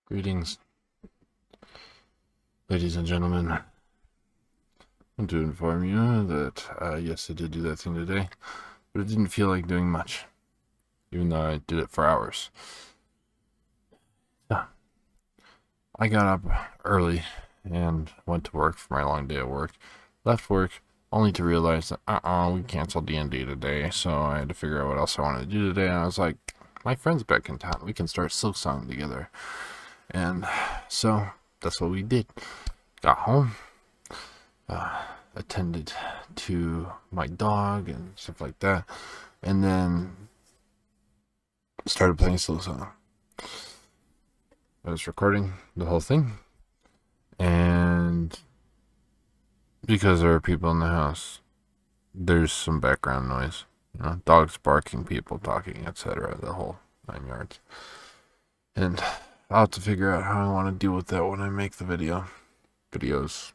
Greetings, ladies and gentlemen. I want to inform you that, yes, I did do that thing today, but it didn't feel like doing much, even though I did it for hours. Yeah. I got up early and went to work for my long day at work. Left work only to realize that, we canceled D&D today, so I had to figure out what else I wanted to do today, and I was like, my friend's back in town. We can start Silksong together. And so that's what we did. Got home, attended to my dog and stuff like that, and then started playing Silksong. I was recording the whole thing, and because there are people in the house, there's some background noise. Dogs barking, people talking, etc. The whole 9 yards. And I'll have to figure out how I want to deal with that when I make the videos.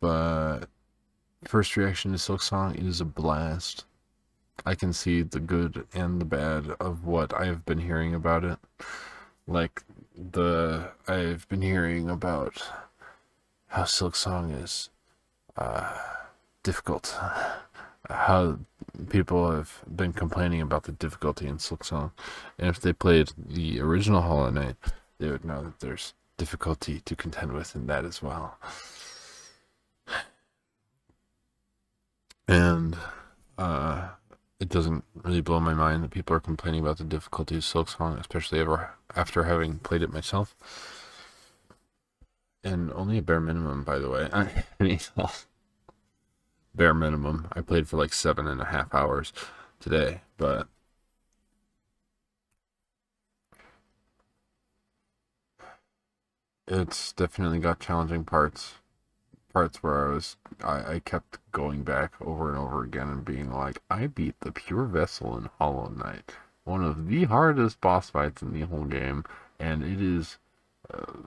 But first reaction to Silksong, it is a blast. I can see the good and the bad of what I have been hearing about it. Like, I've been hearing about how Silksong is difficult. How people have been complaining about the difficulty in Silksong. And if they played the original Hollow Knight, they would know that there's difficulty to contend with in that as well. And it doesn't really blow my mind that people are complaining about the difficulty of Silksong, especially after having played it myself. And only a bare minimum, by the way. I mean, bare minimum. I played for like 7.5 hours today, but it's definitely got challenging parts. Parts where I kept going back over and over again and being like, I beat the Pure Vessel in Hollow Knight, one of the hardest boss fights in the whole game, and it is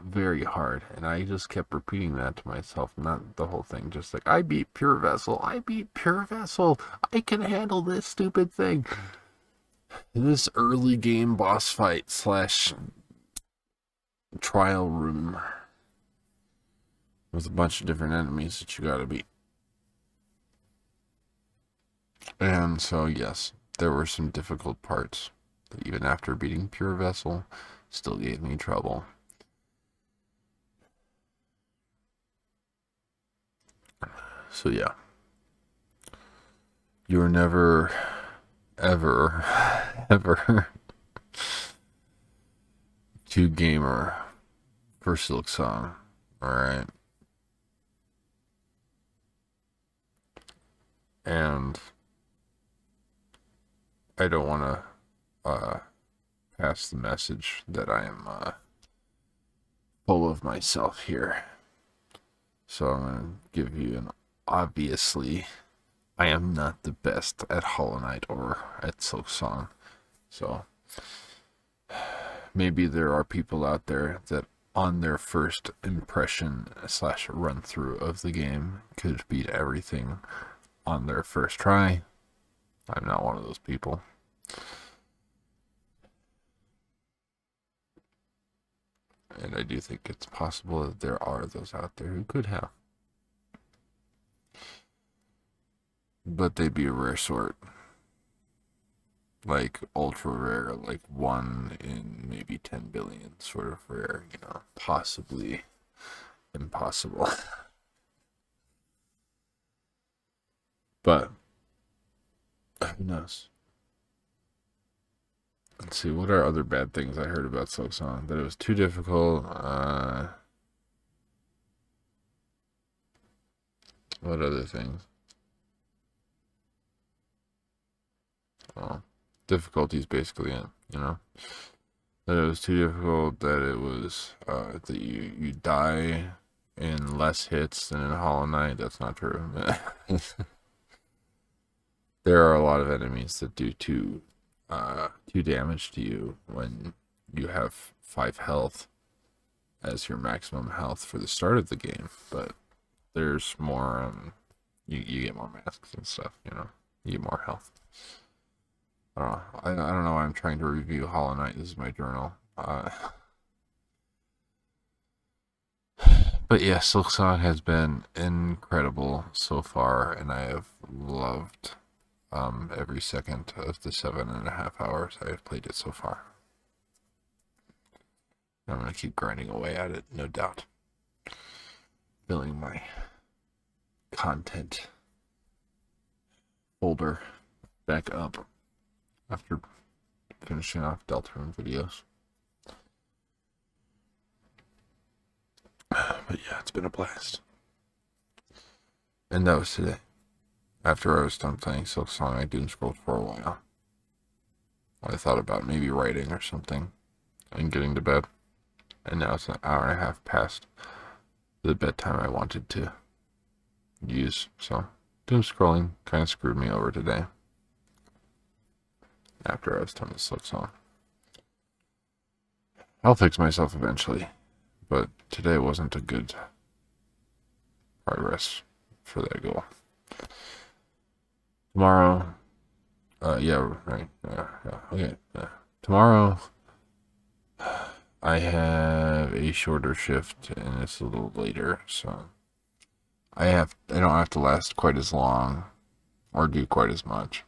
very hard. And I just kept repeating that to myself, not the whole thing, just like, I beat Pure Vessel, I beat Pure Vessel, I can handle this stupid thing. This early game boss fight slash trial room with a bunch of different enemies that you gotta beat. And so, yes, there were some difficult parts that even after beating Pure Vessel still gave me trouble. So, yeah. You're never, ever, ever too gamer for Silksong. Alright. And I don't want to pass the message that I am full of myself here. So I'm going to give you an obviously, I am not the best at Hollow Knight or at Silksong. So maybe there are people out there that on their first impression slash run through of the game could beat everything on their first try. I'm not one of those people. And I do think it's possible that there are those out there who could have. But they'd be a rare sort. Like ultra rare, like 1 in maybe 10 billion sort of rare, possibly impossible. But who knows? Let's see, what are other bad things I heard about Silksong? That it was too difficult. What other things? Well, difficulty is basically it, That it was too difficult, that it was, that you die in less hits than in Hollow Knight. That's not true. There are a lot of enemies that do two damage to you when you have 5 health as your maximum health for the start of the game, but there's more, you get more masks and stuff, you get more health. I don't know. I don't know why I'm trying to review Hollow Knight. This is my journal. But yeah, Silksong has been incredible so far, and I have loved every second of the 7.5 hours I have played it so far. I'm going to keep grinding away at it, no doubt. Filling my content folder back up after finishing off Deltarune videos. But yeah, it's been a blast. And that was today. After I was done playing Silksong, I doom scrolled for a while. I thought about maybe writing or something and getting to bed. And now it's an hour and a half past the bedtime I wanted to use. So doom scrolling kind of screwed me over today. After I was done with Silksong. I'll fix myself eventually. But today wasn't a good progress for that goal. Tomorrow, yeah, right, okay. Tomorrow, I have a shorter shift and it's a little later, so I don't have to last quite as long or do quite as much.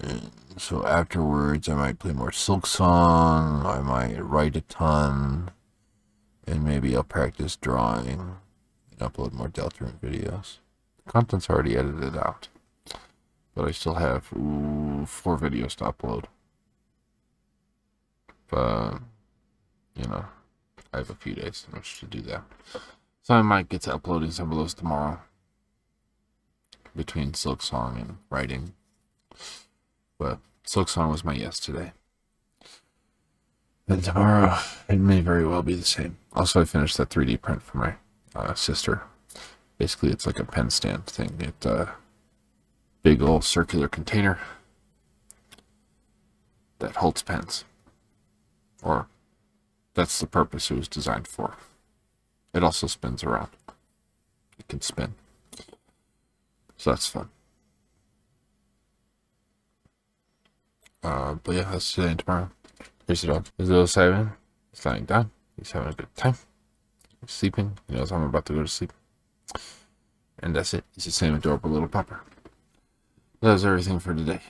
And so afterwards, I might play more Silksong, I might write a ton, and maybe I'll practice drawing and upload more Deltarune videos. The content's already edited out, but I still have 4 videos to upload. But, you know, I have a few days in which to do that. So I might get to uploading some of those tomorrow between Silksong and writing. But Silksong was my yes today. And tomorrow, it may very well be the same. Also, I finished that 3D print for my sister. Basically, it's like a pen stand thing. It's a big old circular container that holds pens. Or, that's the purpose it was designed for. It also spins around. It can spin. So that's fun. But yeah, that's today and tomorrow. Here's the dog. There's little Simon. He's lying down. He's having a good time. He's sleeping. He knows I'm about to go to sleep. And that's it. He's the same adorable little pupper. That was everything for today.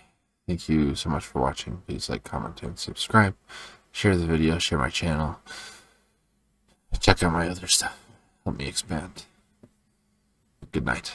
Thank you so much for watching. Please like, comment, and subscribe. Share the video. Share my channel. Check out my other stuff. Help me expand. Good night.